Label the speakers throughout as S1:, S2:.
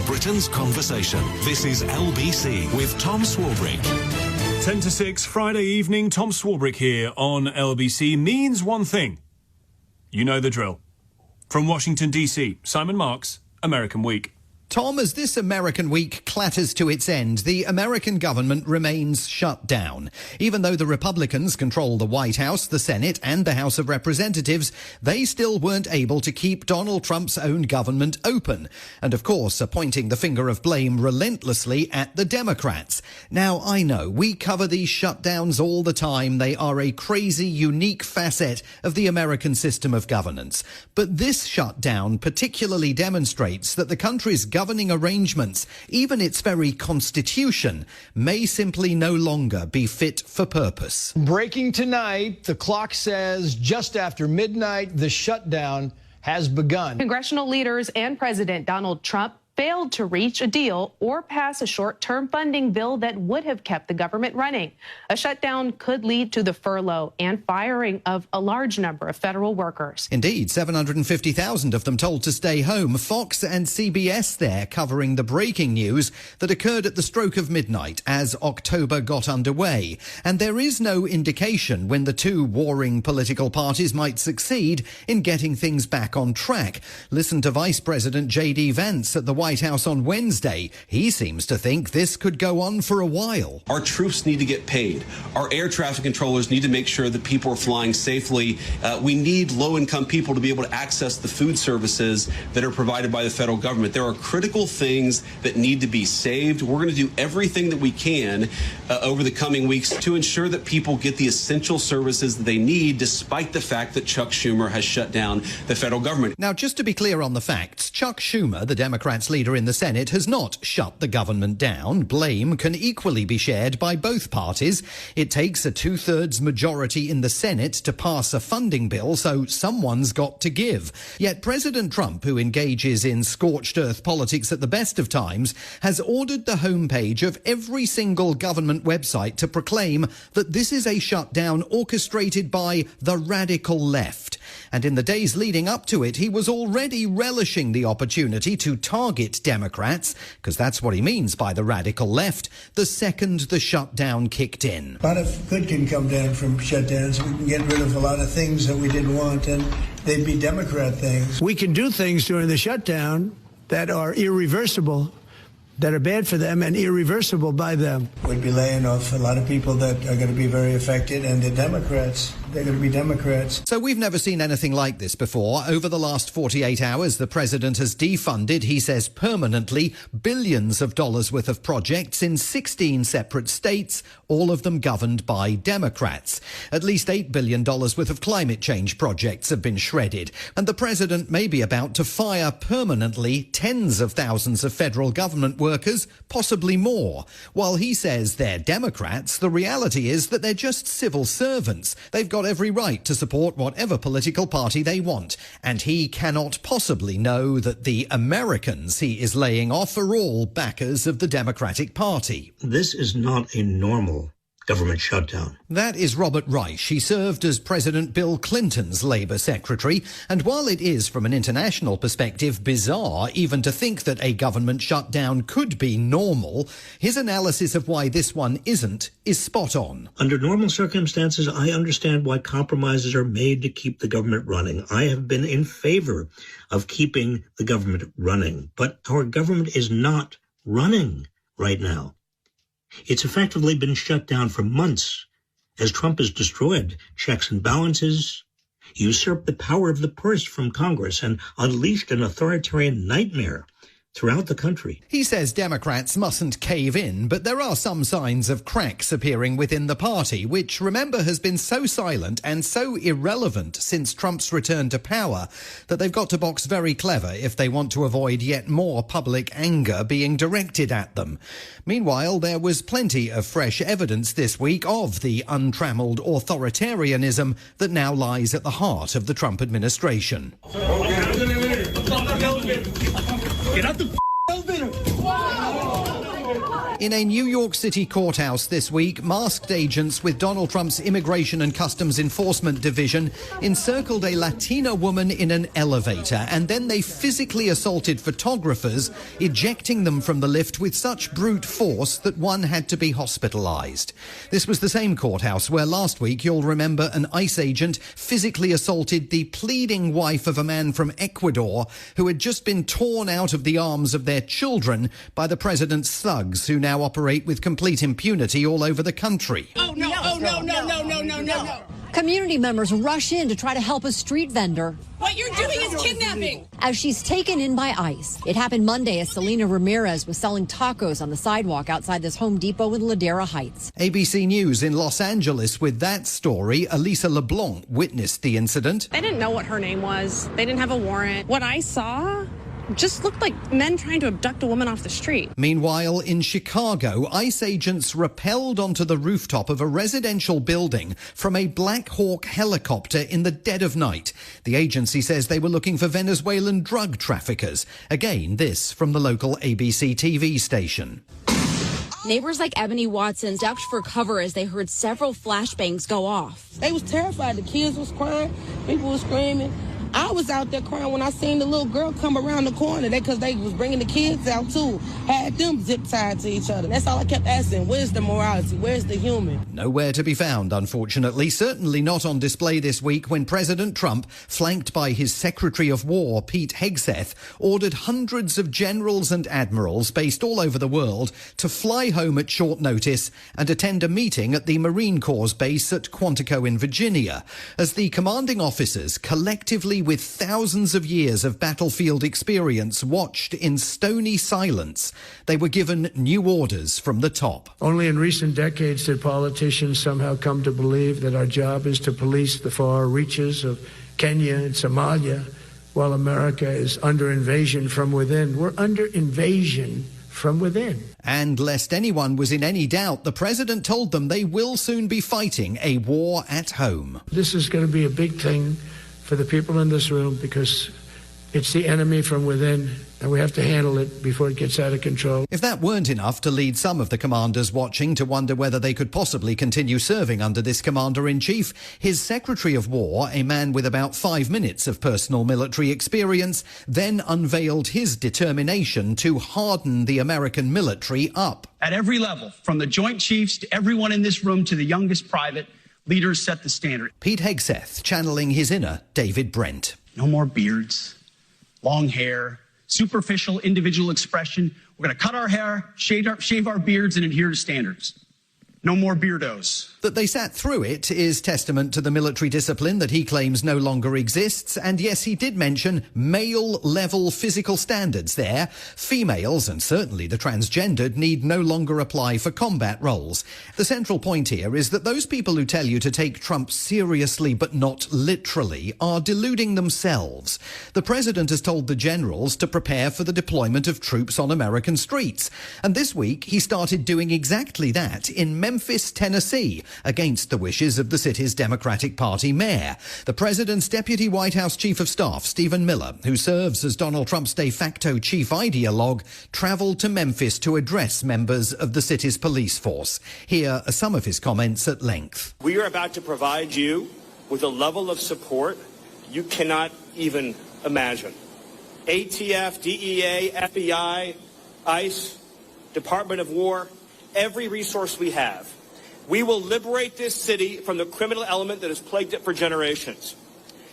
S1: Britain's conversation. This is LBC with Tom Swarbrick.
S2: 10 to 6, Friday evening, Tom Swarbrick here on LBC means one thing. You know the drill. From Washington, D.C., Simon Marks, American Week.
S3: Tom, as this American week clatters to its end, the American government remains shut down. Even though the Republicans control the White House, the Senate and the House of Representatives, they still weren't able to keep Donald Trump's own government open. And of course, are pointing the finger of blame relentlessly at the Democrats. Now, I know we cover these shutdowns all the time. They are a crazy, unique facet of the American system of governance. But this shutdown particularly demonstrates that the country's governing arrangements, even its very constitution, may simply no longer be fit for purpose.
S4: Breaking tonight, the clock says just after midnight, the shutdown has begun.
S5: Congressional leaders and President Donald Trump failed to reach a deal or pass a short-term funding bill that would have kept the government running. A shutdown could lead to the furlough and firing of a large number of federal workers.
S3: Indeed, 750,000 of them told to stay home. Fox and CBS there covering the breaking news that occurred at the stroke of midnight as October got underway. And there is no indication when the two warring political parties might succeed in getting things back on track. Listen to Vice President J.D. Vance at the White House on Wednesday. He seems to think this could go on for a while.
S6: Our troops need to get paid. Our air traffic controllers need to make sure that people are flying safely. We need low-income people to be able to access the food services that are provided by the federal government. There are critical things that need to be saved. We're going to do everything that we can over the coming weeks to ensure that people get the essential services that they need, despite the fact that Chuck Schumer has shut down the federal government.
S3: Now, just to be clear on the facts, Chuck Schumer, the Democrats' leader in the Senate, has not shut the government down. Blame can equally be shared by both parties. It takes a two-thirds majority in the Senate to pass a funding bill, so someone's got to give. Yet President Trump, who engages in scorched earth politics at the best of times, has ordered the homepage of every single government website to proclaim that this is a shutdown orchestrated by the radical left. And in the days leading up to it, he was already relishing the opportunity to target Democrats, because that's what he means by the radical left, the second the shutdown kicked in.
S7: A lot of good can come down from shutdowns. We can get rid of a lot of things that we didn't want, and they'd be Democrat things.
S8: We can do things during the shutdown that are irreversible, that are bad for them and irreversible by them.
S7: We'd be laying off a lot of people that are going to be very affected, and the Democrats, they're going to be Democrats.
S3: So we've never seen anything like this before. Over the last 48 hours, the president has defunded, he says permanently, billions of dollars worth of projects in 16 separate states, all of them governed by Democrats. At least $8 billion worth of climate change projects have been shredded. And the president may be about to fire permanently tens of thousands of federal government workers, possibly more. While he says they're Democrats, the reality is that they're just civil servants. They've got every right to support whatever political party they want. And he cannot possibly know that the Americans he is laying off are all backers of the Democratic Party.
S9: This is not a normal government shutdown.
S3: That is Robert Reich. He served as President Bill Clinton's Labour Secretary. And while it is, from an international perspective, bizarre even to think that a government shutdown could be normal, his analysis of why this one isn't is spot on.
S9: Under normal circumstances, I understand why compromises are made to keep the government running. I have been in favor of keeping the government running. But our government is not running right now. It's effectively been shut down for months as Trump has destroyed checks and balances, usurped the power of the purse from Congress, and unleashed an authoritarian nightmare throughout the country.
S3: He says Democrats mustn't cave in, but there are some signs of cracks appearing within the party, which, remember, has been so silent and so irrelevant since Trump's return to power that they've got to box very clever if they want to avoid yet more public anger being directed at them. Meanwhile, there was plenty of fresh evidence this week of the untrammeled authoritarianism that now lies at the heart of the Trump administration. Get out the elevator! In a New York City courthouse this week, masked agents with Donald Trump's Immigration and Customs Enforcement Division encircled a Latina woman in an elevator, and then they physically assaulted photographers, ejecting them from the lift with such brute force that one had to be hospitalized. This was the same courthouse where last week, you'll remember, an ICE agent physically assaulted the pleading wife of a man from Ecuador who had just been torn out of the arms of their children by the president's thugs, who now operate with complete impunity all over the country.
S10: Oh, no, oh, no, no, no, no, no, no.
S11: Community members rush in to try to help a street vendor.
S10: What you're doing is kidnapping.
S11: As she's taken in by ICE. It happened Monday as Selena Ramirez was selling tacos on the sidewalk outside this Home Depot in Ladera Heights.
S3: ABC News in Los Angeles with that story. Elisa LeBlanc witnessed the incident.
S12: They didn't know what her name was. They didn't have a warrant. What I saw just looked like men trying to abduct a woman off the street.
S3: Meanwhile, in Chicago, ICE agents rappelled onto the rooftop of a residential building from a Black Hawk helicopter in the dead of night. The agency says they were looking for Venezuelan drug traffickers. Again, this from the local ABC TV station.
S13: Neighbors like Ebony Watson ducked for cover as they heard several flashbangs go off.
S14: They was terrified. The kids was crying. People was screaming. I was out there crying when I seen the little girl come around the corner because they was bringing the kids out too. Had them zip tied to each other. That's all I kept asking. Where's the morality? Where's the human?
S3: Nowhere to be found, unfortunately. Certainly not on display this week when President Trump, flanked by his Secretary of War, Pete Hegseth, ordered hundreds of generals and admirals based all over the world to fly home at short notice and attend a meeting at the Marine Corps base at Quantico in Virginia, as the commanding officers, collectively with thousands of years of battlefield experience, watched in stony silence. They were given new orders from the top.
S8: Only in recent decades did politicians somehow come to believe that our job is to police the far reaches of Kenya and Somalia, while America is under invasion from within. We're under invasion from within.
S3: And lest anyone was in any doubt, the president told them they will soon be fighting a war at home.
S8: This is going to be a big thing for the people in this room because it's the enemy from within, and we have to handle it before it gets out of control.
S3: If that weren't enough to lead some of the commanders watching to wonder whether they could possibly continue serving under this commander-in-chief, his Secretary of War, a man with about 5 minutes of personal military experience, then unveiled his determination to harden the American military up.
S15: At every level, from the Joint Chiefs to everyone in this room to the youngest private, leaders set the standard.
S3: Pete Hegseth channeling his inner David Brent.
S15: No more beards, long hair, superficial individual expression. We're going to cut our hair, shave our beards, and adhere to standards. No more beardos.
S3: That they sat through it is testament to the military discipline that he claims no longer exists. And yes, he did mention male-level physical standards there. Females, and certainly the transgendered, need no longer apply for combat roles. The central point here is that those people who tell you to take Trump seriously but not literally are deluding themselves. The president has told the generals to prepare for the deployment of troops on American streets. And this week, he started doing exactly that in Memphis, Tennessee, against the wishes of the city's Democratic Party mayor. The president's deputy White House chief of staff, Stephen Miller, who serves as Donald Trump's de facto chief ideologue, travelled to Memphis to address members of the city's police force. Here are some of his comments at length.
S16: We are about to provide you with a level of support you cannot even imagine. ATF, DEA, FBI, ICE, Department of War, every resource we have. We will liberate this city from the criminal element that has plagued it for generations.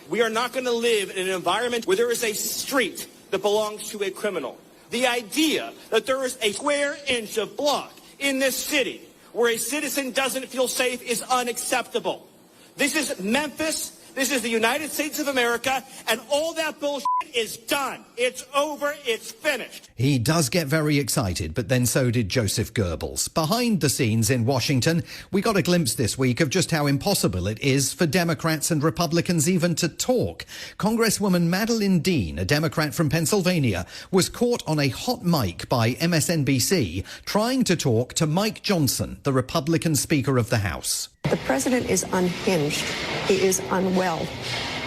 S16: We are not going to live in an environment where there is a street that belongs to a criminal. The idea that there is a square inch of block in this city where a citizen doesn't feel safe is unacceptable. This is Memphis. This is the United States of America, and all that bullshit is done. It's over. It's finished.
S3: He does get very excited, but then so did Joseph Goebbels. Behind the scenes in Washington, we got a glimpse this week of just how impossible it is for Democrats and Republicans even to talk. Congresswoman Madeleine Dean, a Democrat from Pennsylvania, was caught on a hot mic by MSNBC trying to talk to Mike Johnson, the Republican Speaker of the House.
S17: The president is unhinged. He is unwell.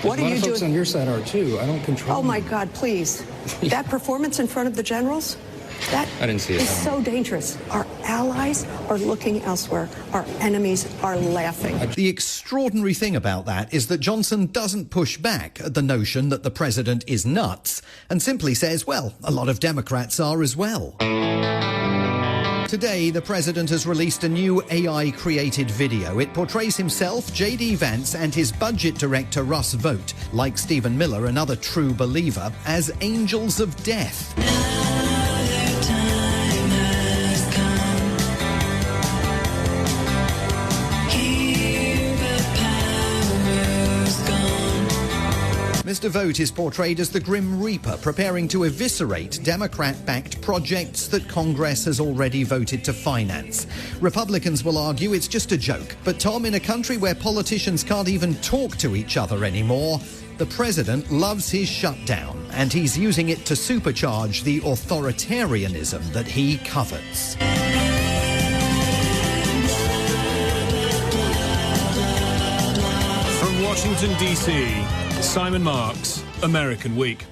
S17: What are you doing? A lot of folks on your side are too. I don't control. Oh my God, please. That performance in front of the generals, That
S18: I didn't see it.
S17: is so dangerous. Our allies are looking elsewhere. Our enemies are laughing.
S3: The extraordinary thing about that is that Johnson doesn't push back at the notion that the president is nuts and simply says, well, a lot of Democrats are as well. Today, the president has released a new AI-created video. It portrays himself, J.D. Vance, and his budget director, Russ Vought, like Stephen Miller, another true believer, as angels of death. Mr. Vought is portrayed as the Grim Reaper, preparing to eviscerate Democrat-backed projects that Congress has already voted to finance. Republicans will argue it's just a joke. But, Tom, in a country where politicians can't even talk to each other anymore, the president loves his shutdown, and he's using it to supercharge the authoritarianism that he covets.
S2: From Washington, D.C., Simon Marks, American Week.